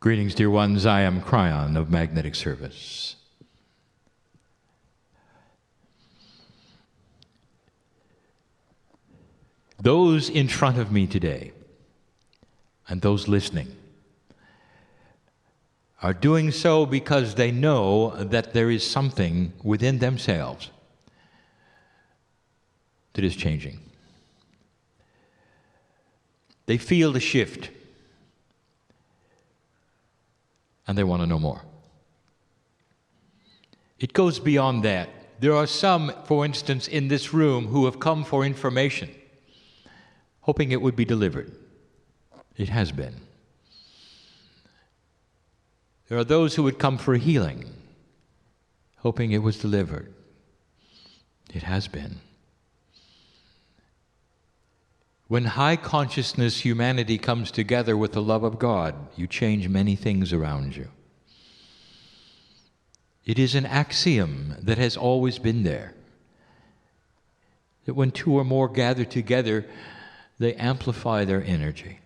Greetings, dear ones. I am Kryon of Magnetic Service. Those in front of me today and those listening are doing so because they know that there is something within themselves that is changing. They feel the shift and they want to know more. It goes beyond that. There are some, for instance, in this room who have come for information, hoping it would be delivered. It has been. There are those who would come for healing, hoping it was delivered. It has been. When high consciousness humanity comes together with the love of God, you change many things around you. It is an axiom that has always been there, that when two or more gather together, they amplify their energy.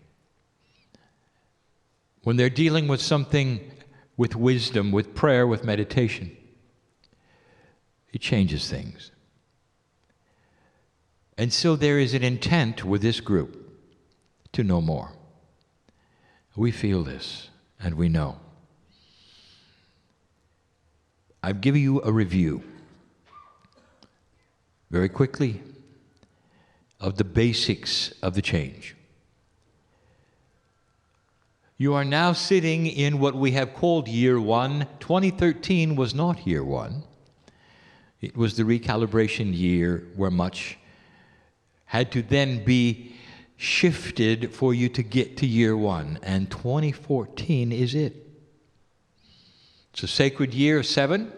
When they're dealing with something with wisdom, with prayer, with meditation, it changes things. And so there is an intent with this group to know more. We feel this, and we know. I've given you a review, very quickly, of the basics of the change. You are now sitting in what we have called year one. 2013 was not year one. It was the recalibration year where much had to then be shifted for you to get to year one. And 2014 is it. It's a sacred year, 7.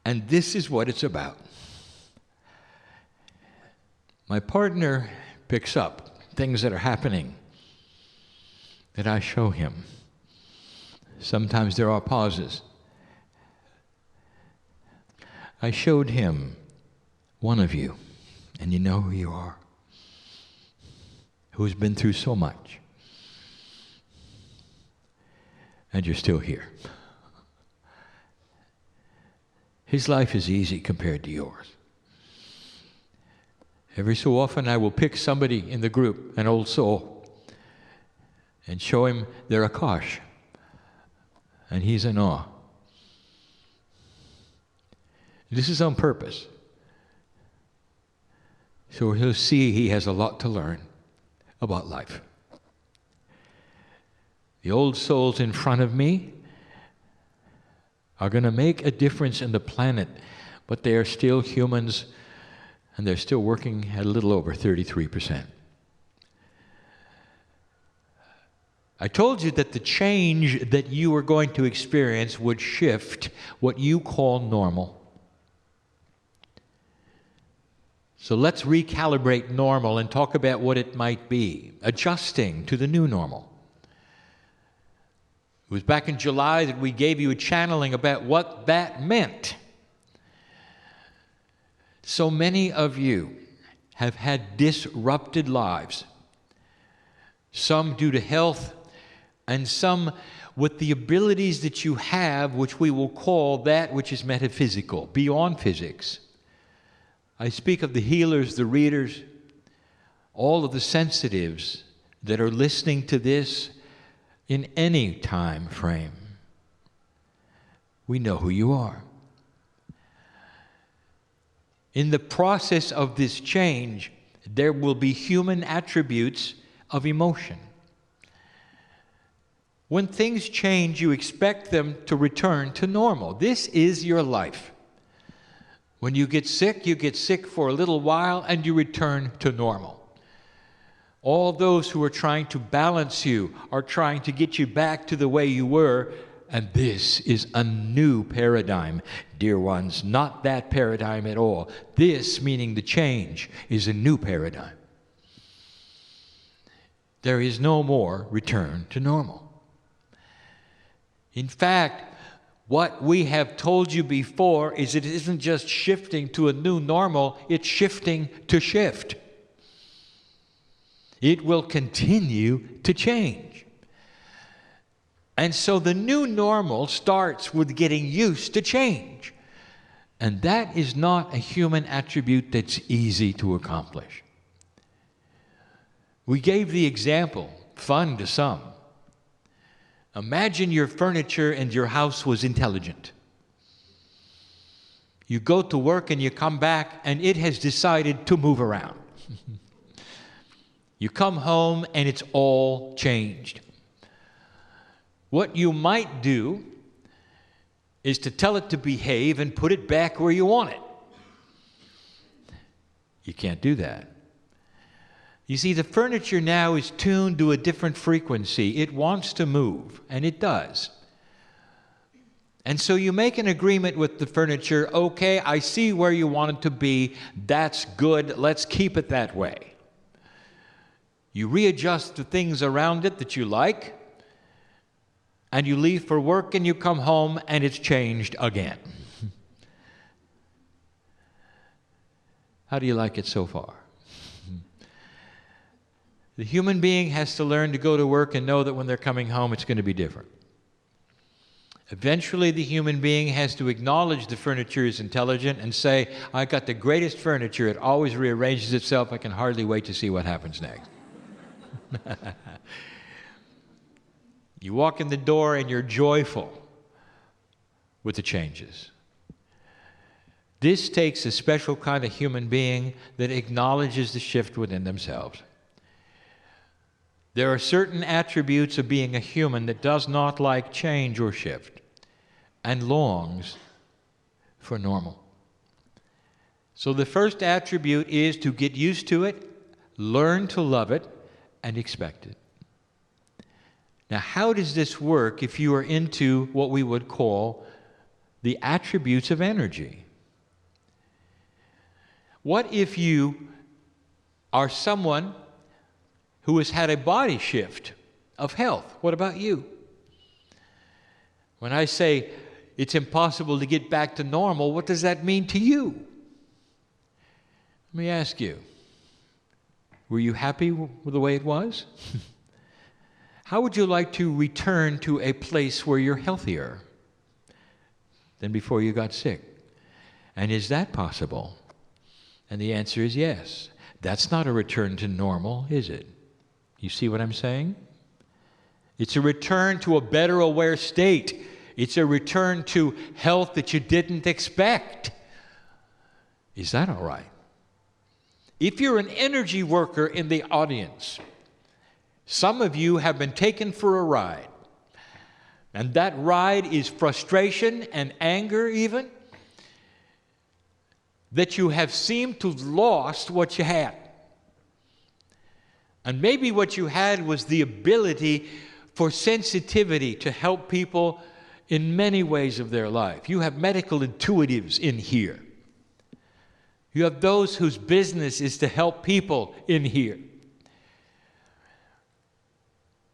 And this is what it's about. My partner picks up things that are happening that I show him. Sometimes there are pauses. I showed him one of you, and you know who you are, who's been through so much, and you're still here. His life is easy compared to yours. Every so often I will pick somebody in the group, an old soul, and show him their Akash. And he's in awe. This is on purpose. So he'll see he has a lot to learn about life. The old souls in front of me are going to make a difference in the planet, but they are still humans, and they're still working at a little over 33%. I told you that the change that you are going to experience would shift what you call normal. So let's recalibrate normal and talk about what it might be, adjusting to the new normal. It was back in July that we gave you a channeling about what that meant. So many of you have had disrupted lives, some due to health, and some with the abilities that you have, which we will call that which is metaphysical, beyond physics. I speak of the healers, the readers, all of the sensitives that are listening to this in any time frame. We know who you are. In the process of this change, there will be human attributes of emotion. When things change, you expect them to return to normal. This is your life. When you get sick for a little while, and you return to normal. All those who are trying to balance you are trying to get you back to the way you were, and this is a new paradigm, dear ones, not that paradigm at all. This, meaning the change, is a new paradigm. There is no more return to normal. In fact, What we have told you before is it isn't just shifting to a new normal, it's shifting to shift. It will continue to change. And so the new normal starts with getting used to change. And that is not a human attribute that's easy to accomplish. We gave the example, fun to some. Imagine your furniture and your house was intelligent. You go to work and you come back and it has decided to move around. You come home and it's all changed. What you might do is to tell it to behave and put it back where you want it. You can't do that. You see, the furniture now is tuned to a different frequency. It wants to move, and it does. And so you make an agreement with the furniture. Okay, I see where you want it to be. That's good. Let's keep it that way. You readjust the things around it that you like, and you leave for work and you come home and it's changed again. How do you like it so far? The human being has to learn to go to work and know that when they're coming home it's going to be different. Eventually the human being has to acknowledge the furniture is intelligent and say, I got the greatest furniture, it always rearranges itself, I can hardly wait to see what happens next. You walk in the door and you're joyful with the changes. This takes a special kind of human being that acknowledges the shift within themselves. There are certain attributes of being a human that does not like change or shift and longs for normal. So the first attribute is to get used to it, learn to love it, and expect it. Now, how does this work if you are into what we would call the attributes of energy? What if you are someone who has had a body shift of health? What about you? When I say it's impossible to get back to normal, what does that mean to you? Let me ask you, were you happy with the way it was? How would you like to return to a place where you're healthier than before you got sick? And is that possible? And the answer is yes. That's not a return to normal, is it? You see what I'm saying? It's a return to a better aware state. It's a return to health that you didn't expect. Is that all right? If you're an energy worker in the audience, some of you have been taken for a ride. And that ride is frustration and anger even, that you have seemed to have lost what you had. And maybe what you had was the ability for sensitivity to help people in many ways of their life. You have medical intuitives in here. You have those whose business is to help people in here.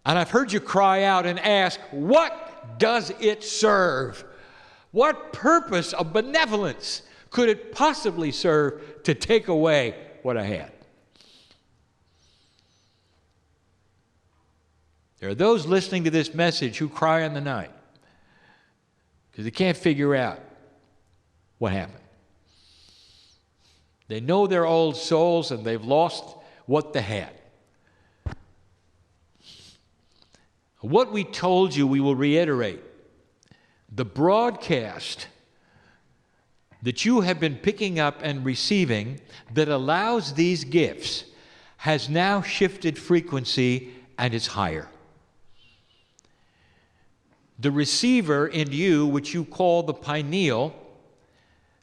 And I've heard you cry out and ask, what does it serve? What purpose of benevolence could it possibly serve to take away what I had? There are those listening to this message who cry in the night because they can't figure out what happened. They know their old souls and they've lost what they had. What we told you, we will reiterate. The broadcast that you have been picking up and receiving that allows these gifts has now shifted frequency and it's higher. The receiver in you, which you call the pineal,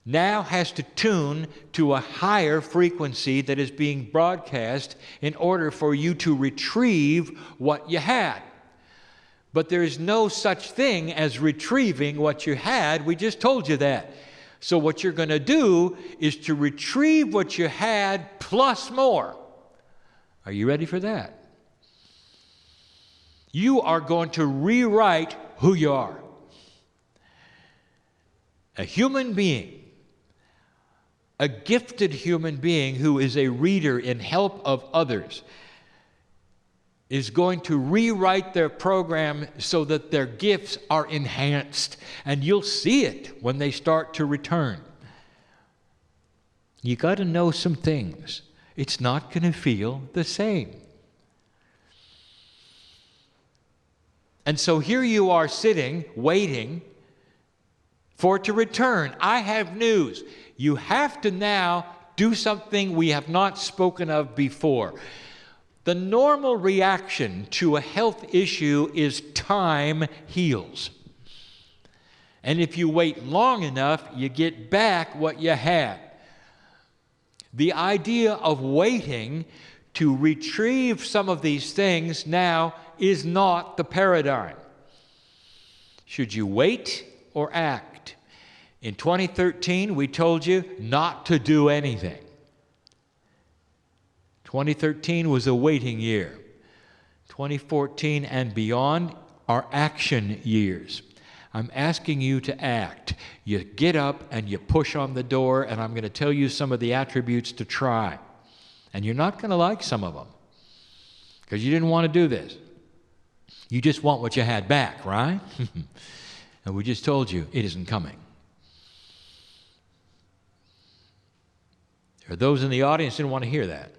now has to tune to a higher frequency that is being broadcast in order for you to retrieve what you had. But there is no such thing as retrieving what you had. We just told you that. So what you're going to do is to retrieve what you had plus more. Are you ready for that? You are going to rewrite who you are. A human being, a gifted human being who is a reader in help of others, is going to rewrite their program so that their gifts are enhanced. And you'll see it when they start to return. You got to know some things. It's not going to feel the same. And so here you are sitting, waiting for it to return. I have news. You have to now do something we have not spoken of before. The normal reaction to a health issue is time heals. And if you wait long enough, you get back what you had. The idea of waiting to retrieve some of these things now is not the paradigm. Should you wait or act? In 2013, we told you not to do anything. 2013 was a waiting year. 2014 and beyond are action years. I'm asking you to act. You get up and you push on the door, and I'm going to tell you some of the attributes to try. And you're not going to like some of them because you didn't want to do this. You just want what you had back, right? And we just told you it isn't coming. There are those in the audience who didn't want to hear that.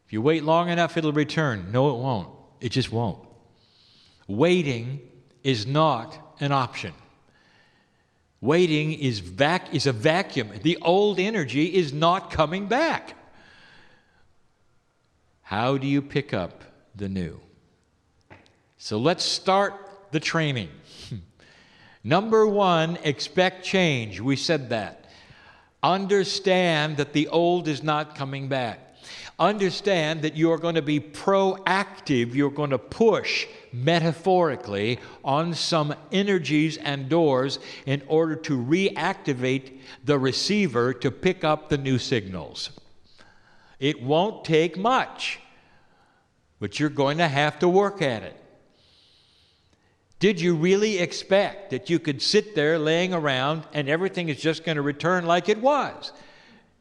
If you wait long enough, it'll return. No, it won't. It just won't. Waiting is not an option. Waiting is a vacuum. The old energy is not coming back. How do you pick up the new? So let's start the training. Number one, expect change. We said that. Understand that the old is not coming back. Understand that you're going to be proactive. You're going to push metaphorically on some energies and doors in order to reactivate the receiver to pick up the new signals. It won't take much, but you're going to have to work at it. Did you really expect that you could sit there laying around and everything is just going to return like it was?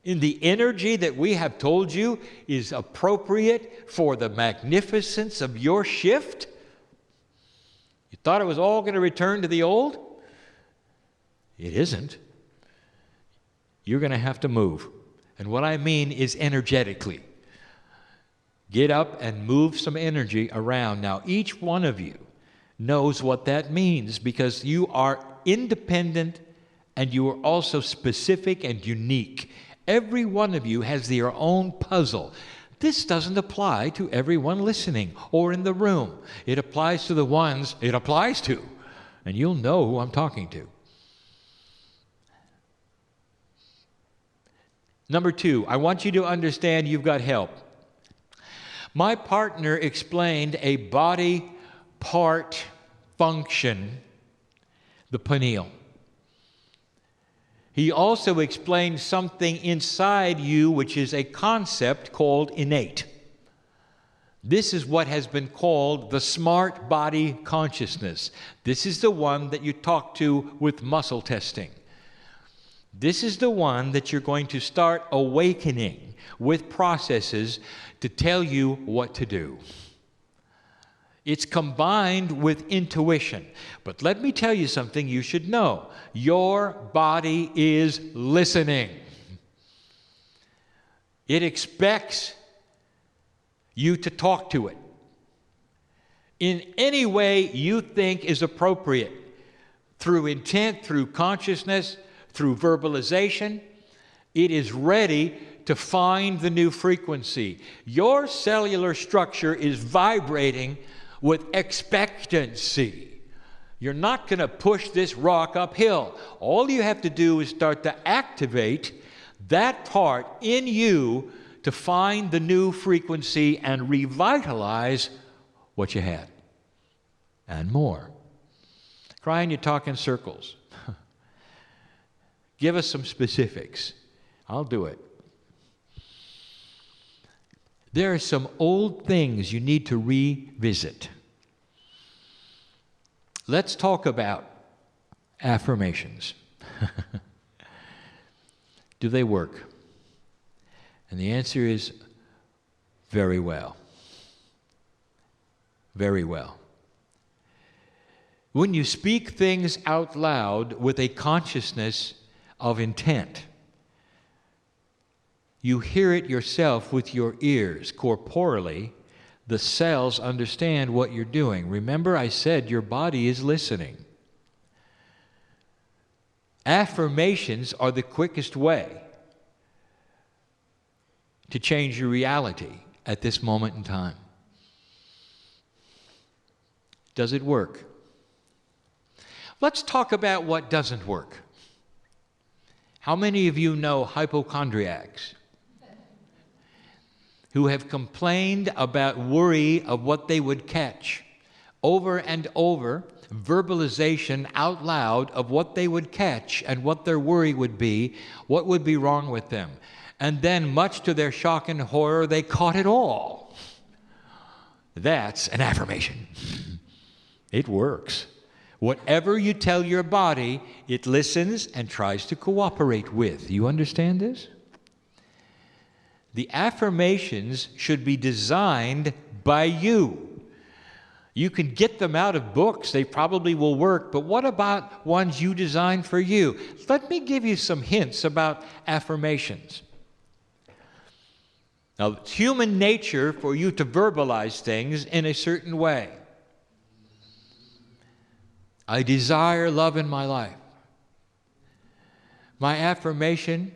In the energy that we have told you is appropriate for the magnificence of your shift? You thought it was all going to return to the old? It isn't. You're going to have to move. And what I mean is energetically. Get up and move some energy around. Now, each one of you knows what that means because you are independent and you are also specific and unique. Every one of you has their own puzzle. This doesn't apply to everyone listening or in the room. It applies to the ones it applies to, and you'll know who I'm talking to. Number two, I want you to understand you've got help. My partner explained a body part function, the pineal. He also explained something inside you, which is a concept called innate. This is what has been called the smart body consciousness. This is the one that you talk to with muscle testing. This is the one that you're going to start awakening with processes to tell you what to do. It's combined with intuition. But let me tell you something you should know. Your body is listening. It expects you to talk to it in any way you think is appropriate, through intent, through consciousness, through verbalization. It is ready to find the new frequency. Your cellular structure is vibrating with expectancy. You're not going to push this rock uphill. All you have to do is start to activate that part in you to find the new frequency and revitalize what you had and more. Kryon, you talk in circles. Give us some specifics. I'll do it. There are some old things you need to revisit. Let's talk about affirmations. Do they work? And the answer is very well. Very well. When you speak things out loud with a consciousness of intent, you hear it yourself with your ears. Corporally, the cells understand what you're doing. Remember, I said your body is listening. Affirmations are the quickest way to change your reality at this moment in time. Does it work? Let's talk about what doesn't work. How many of you know hypochondriacs who have complained about worry of what they would catch? Over and over, verbalization out loud of what they would catch and what their worry would be, what would be wrong with them. And then, much to their shock and horror, they caught it all. That's an affirmation. It works. Whatever you tell your body, it listens and tries to cooperate with. You understand this? The affirmations should be designed by you. You can get them out of books. They probably will work. But what about ones you design for you? Let me give you some hints about affirmations. Now, it's human nature for you to verbalize things in a certain way. I desire love in my life. My affirmation,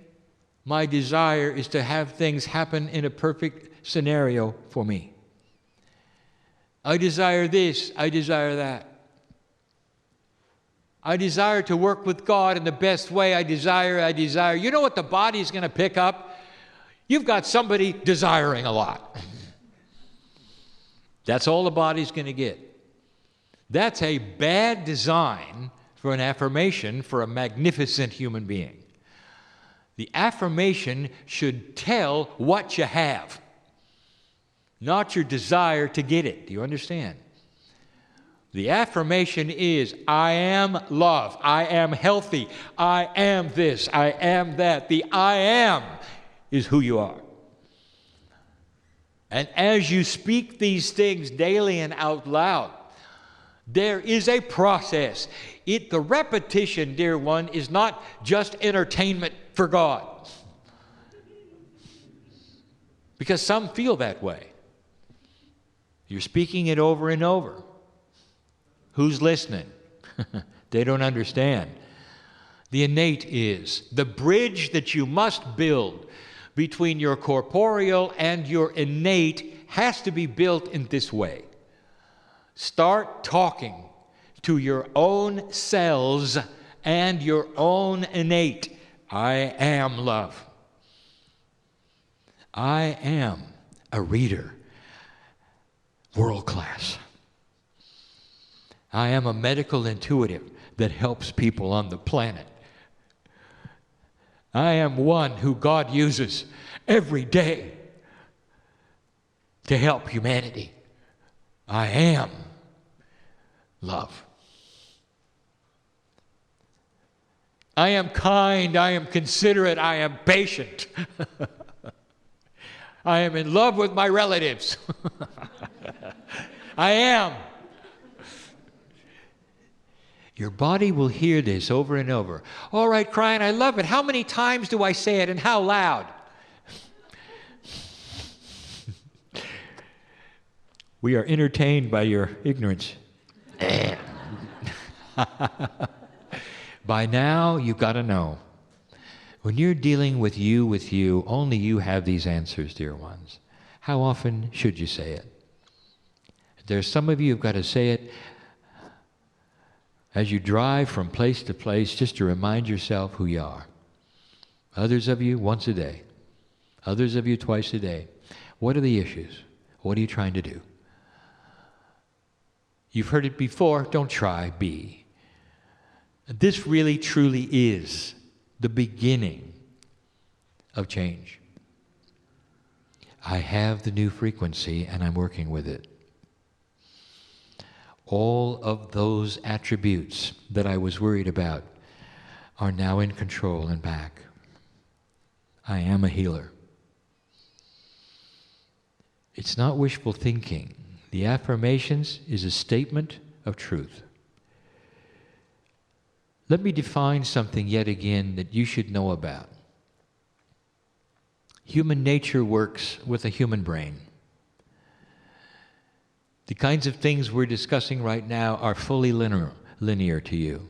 my desire is to have things happen in a perfect scenario for me. I desire this, I desire that. I desire to work with God in the best way. I desire. You know what the body's going to pick up? You've got somebody desiring a lot. That's all the body's going to get. That's a bad design for an affirmation for a magnificent human being. The affirmation should tell what you have, not your desire to get it. Do you understand? The affirmation is, I am love, I am healthy, I am this, I am that. The I am is who you are. And as you speak these things daily and out loud, there is a process. The repetition, dear one, is not just entertainment for God. Because some feel that way. You're speaking it over and over. Who's listening? They don't understand. The innate is the bridge that you must build between your corporeal and your innate has to be built in this way. Start talking to your own cells and your own innate. I am love. I am a reader, world class. I am a medical intuitive that helps people on the planet. I am one who God uses every day to help humanity. I am love. I am kind, I am considerate, I am patient. I am in love with my relatives. I am. Your body will hear this over and over. All right, Kryon, I love it. How many times do I say it and how loud? We are entertained by your ignorance. By now, you've got to know. When you're dealing with you, only you have these answers, dear ones. How often should you say it? There's some of you who've got to say it as you drive from place to place, just to remind yourself who you are. Others of you, once a day. Others of you, twice a day. What are the issues? What are you trying to do? You've heard it before. Don't try. Be. This really, truly is the beginning of change. I have the new frequency, and I'm working with it. All of those attributes that I was worried about are now in control and back. I am a healer. It's not wishful thinking. The affirmations is a statement of truth. Let me define something yet again that you should know about. Human nature works with a human brain. The kinds of things we're discussing right now are fully linear to you.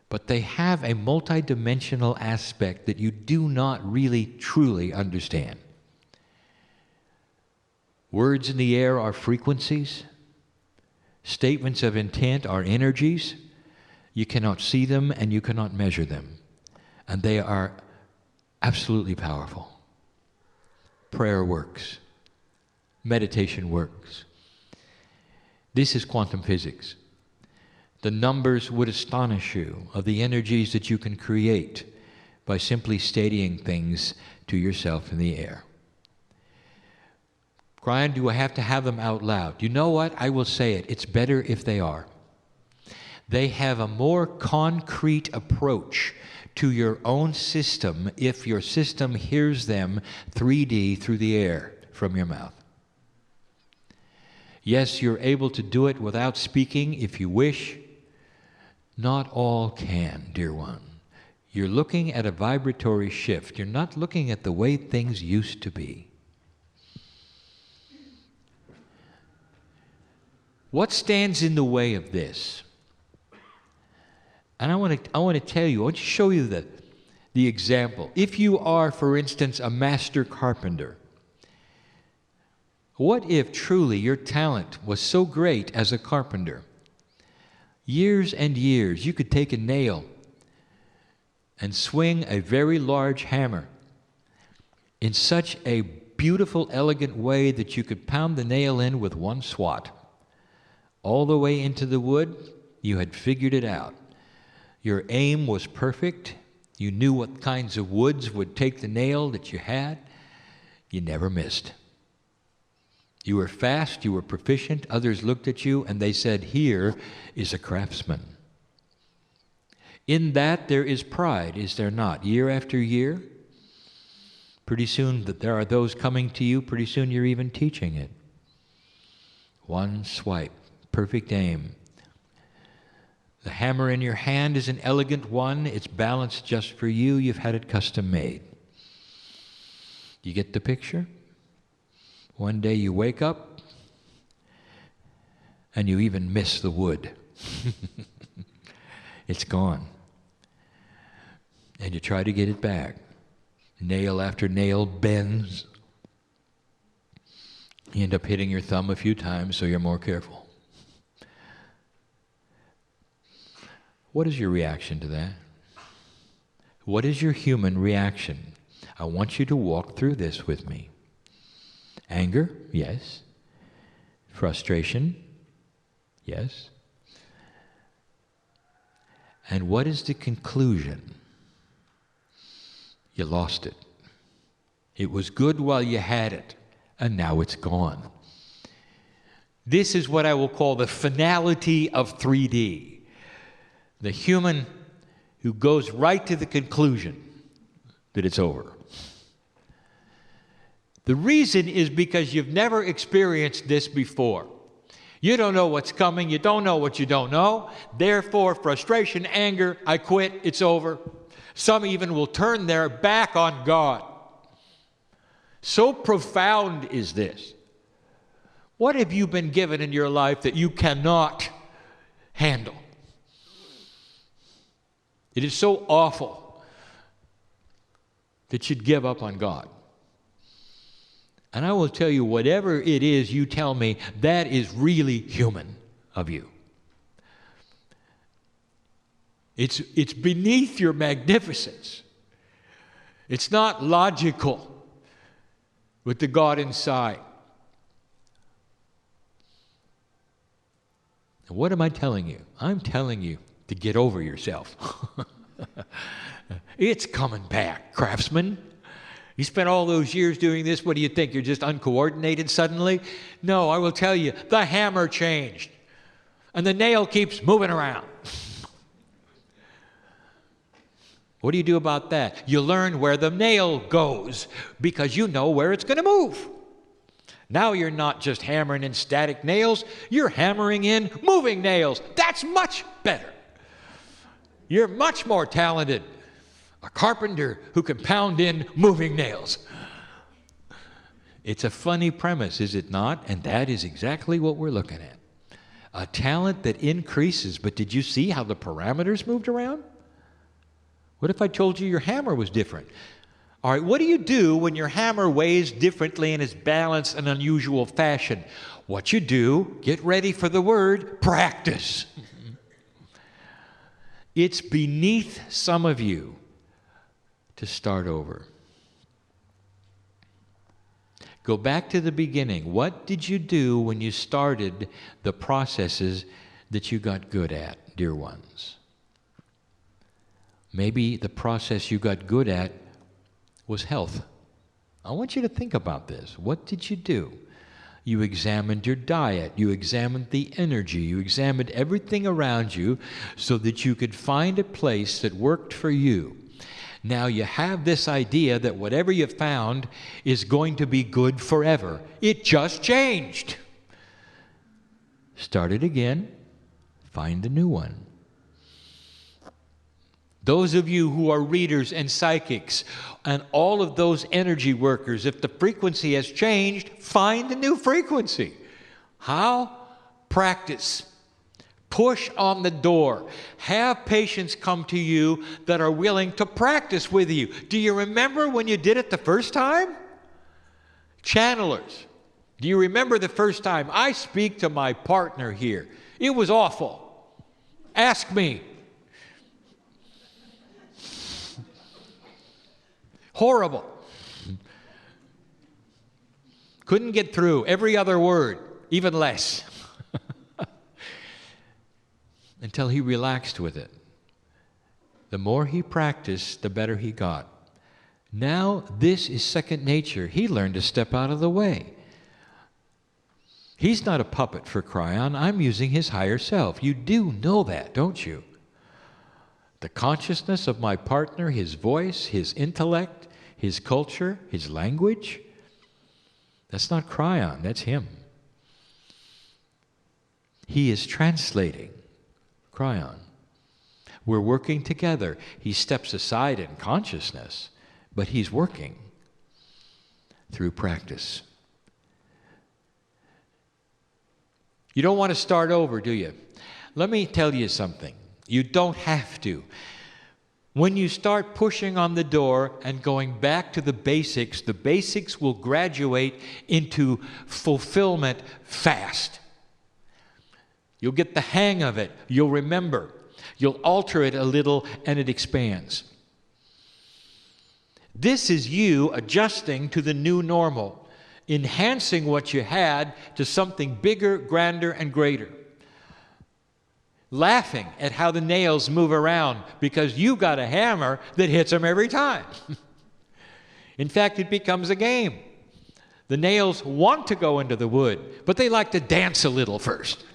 But they have a multidimensional aspect that you do not really truly understand. Words in the air are frequencies. Statements of intent are energies. You cannot see them and you cannot measure them. And they are absolutely powerful. Prayer works. Meditation works. This is quantum physics. The numbers would astonish you of the energies that you can create by simply stating things to yourself in the air. Kryon, do I have to have them out loud? You know what? I will say it. It's better if they are. They have a more concrete approach to your own system if your system hears them 3D through the air from your mouth. Yes, you're able to do it without speaking if you wish. Not all can, dear one. You're looking at a vibratory shift. You're not looking at the way things used to be. What stands in the way of this? And I want to tell you, I want to show you the example. If you are, for instance, a master carpenter, what if truly your talent was so great as a carpenter? Years and years, you could take a nail and swing a very large hammer in such a beautiful, elegant way that you could pound the nail in with one swat. All the way into the wood, you had figured it out. Your aim was perfect. You knew what kinds of woods would take the nail that you had. You never missed. You were fast, you were proficient. Others looked at you and they said, here is a craftsman. In that there is pride, is there not? Year after year, pretty soon that there are those coming to you, pretty soon you're even teaching it. One swipe, perfect aim. The hammer in your hand is an elegant one. It's balanced just for you. You've had it custom made. You get the picture? One day you wake up and you even miss the wood. It's gone. And you try to get it back. Nail after nail bends. You end up hitting your thumb a few times, so you're more careful. What is your reaction to that? What is your human reaction? I want you to walk through this with me. Anger? Yes. Frustration? Yes. And what is the conclusion? You lost it. It was good while you had it, and now it's gone. This is what I will call the finality of 3D. The human who goes right to the conclusion that it's over. The reason is because you've never experienced this before. You don't know what's coming. You don't know what you don't know. Therefore, frustration, anger, I quit, it's over. Some even will turn their back on God. So profound is this. What have you been given in your life that you cannot handle? It is so awful that you'd give up on God. And I will tell you, whatever it is you tell me, that is really human of you. It's beneath your magnificence. It's not logical with the God inside. And what am I telling you? I'm telling you to get over yourself. It's coming back, craftsman. You spent all those years doing this. What do you think? You're just uncoordinated suddenly? No, I will tell you, the hammer changed. And the nail keeps moving around. What do you do about that? You learn where the nail goes because you know where it's going to move. Now you're not just hammering in static nails, you're hammering in moving nails. That's much better. You're much more talented. A carpenter who can pound in moving nails. It's a funny premise, is it not? And that is exactly what we're looking at. A talent that increases, but did you see how the parameters moved around? What if I told you your hammer was different? All right, what do you do when your hammer weighs differently and is balanced in an unusual fashion? What you do, get ready for the word, practice. It's beneath some of you to start over. Go back to the beginning. What did you do when you started the processes that you got good at, dear ones? Maybe the process you got good at was health. I want you to think about this. What did you do? You examined your diet. You examined the energy. You examined everything around you so that you could find a place that worked for you. Now you have this idea that whatever you found is going to be good forever. It just changed. Start it again. Find a new one. Those of you who are readers and psychics and all of those energy workers, if the frequency has changed, find a new frequency. How? Practice. Push on the door. Have patients come to you that are willing to practice with you. Do you remember when you did it the first time? Channelers. Do you remember the first time? I speak to my partner here. It was awful. Ask me. Horrible. Couldn't get through every other word, even less. Until he relaxed with it. The more he practiced, the better he got. Now this is second nature. He learned to step out of the way. He's not a puppet for Kryon. I'm using his higher self. You do know that, don't you? The consciousness of my partner, his voice, his intellect, his culture, his language, that's not Kryon, that's him. He is translating Kryon. We're working together. He steps aside in consciousness, but he's working through practice. You don't want to start over, do you? Let me tell you something. You don't have to. When you start pushing on the door and going back to the basics will graduate into fulfillment fast. You'll get the hang of it. You'll remember. You'll alter it a little and it expands. This is you adjusting to the new normal, enhancing what you had to something bigger, grander, and greater. Laughing at how the nails move around because you got a hammer that hits them every time. In fact, it becomes a game. The nails want to go into the wood, but they like to dance a little first.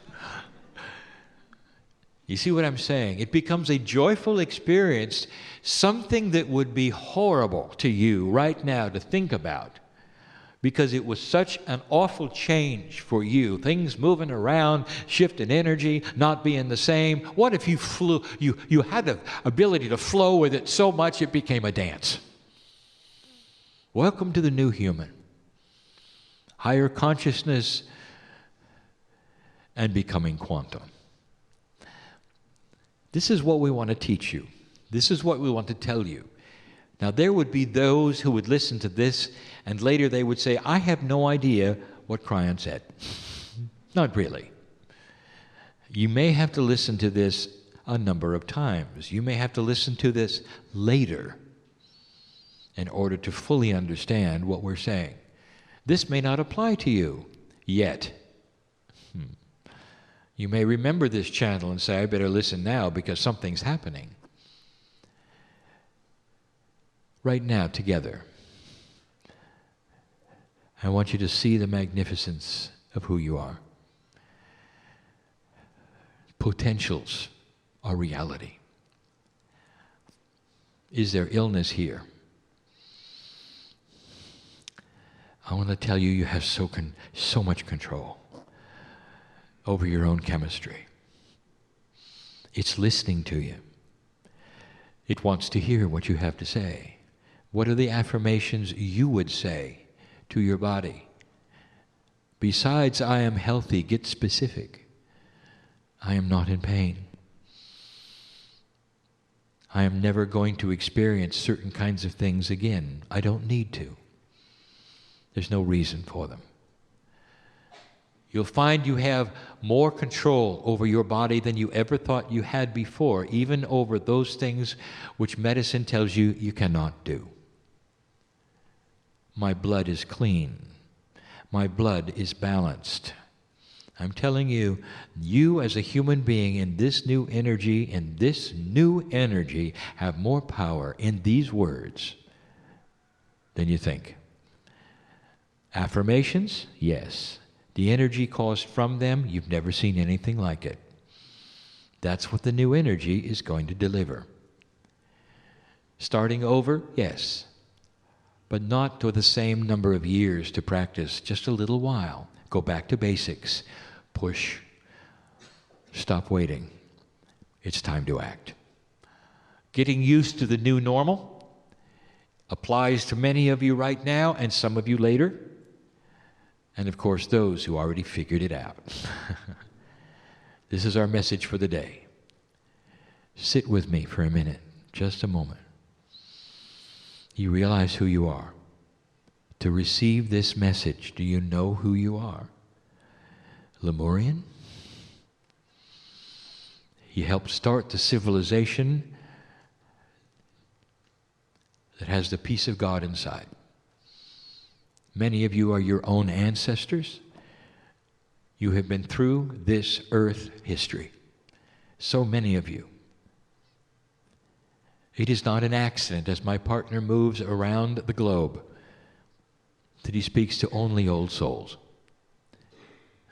You see what I'm saying? It becomes a joyful experience, something that would be horrible to you right now to think about because it was such an awful change for you. Things moving around, shifting energy, not being the same. What if you flew, you had the ability to flow with it so much it became a dance? Welcome to the new human. Higher consciousness and becoming quantum. This is what we want to teach you. This is what we want to tell you. Now, there would be those who would listen to this, and later they would say, I have no idea what Kryon said. Not really. You may have to listen to this a number of times. You may have to listen to this later in order to fully understand what we're saying. This may not apply to you yet. You may remember this channel and say, I better listen now because something's happening. Right now, together, I want you to see the magnificence of who you are. Potentials are reality. Is there illness here? I want to tell you, you have so much control over your own chemistry. It's listening to you. It wants to hear what you have to say. What are the affirmations you would say to your body? Besides, I am healthy, get specific. I am not in pain. I am never going to experience certain kinds of things again. I don't need to. There's no reason for them. You'll find you have more control over your body than you ever thought you had before, even over those things which medicine tells you you cannot do. My blood is clean. My blood is balanced. I'm telling you, you as a human being in this new energy, have more power in these words than you think. Affirmations? Yes. The energy caused from them, you've never seen anything like it. That's what the new energy is going to deliver. Starting over? Yes. But not to the same number of years to practice, just a little while. Go back to basics. Push. Stop waiting. It's time to act. Getting used to the new normal applies to many of you right now and some of you later. And of course, those who already figured it out. This is our message for the day. Sit with me for a minute, just a moment. You realize who you are. To receive this message, do you know who you are? Lemurian? He helped start the civilization that has the peace of God inside. Many of you are your own ancestors. You have been through this earth history. So many of you. It is not an accident as my partner moves around the globe that he speaks to only old souls.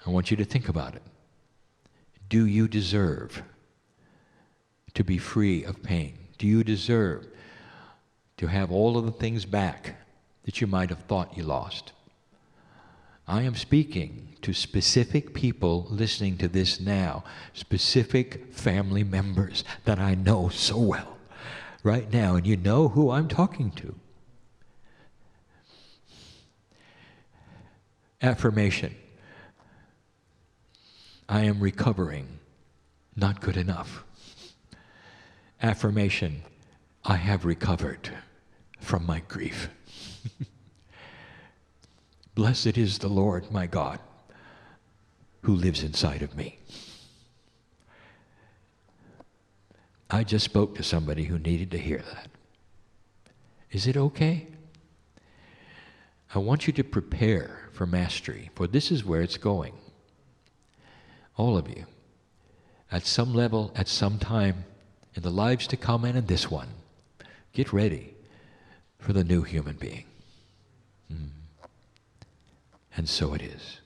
I want you to think about it. Do you deserve to be free of pain? Do you deserve to have all of the things back that you might have thought you lost? I am speaking to specific people listening to this now, specific family members that I know so well right now, and you know who I'm talking to. Affirmation. I am recovering, not good enough. Affirmation. I have recovered from my grief. Blessed is the Lord my God who lives inside of me. I just spoke to somebody who needed to hear that. Is it okay? I want you to prepare for mastery, for this is where it's going. All of you, at some level, at some time, in the lives to come and in this one, get ready for the new human being. And so it is.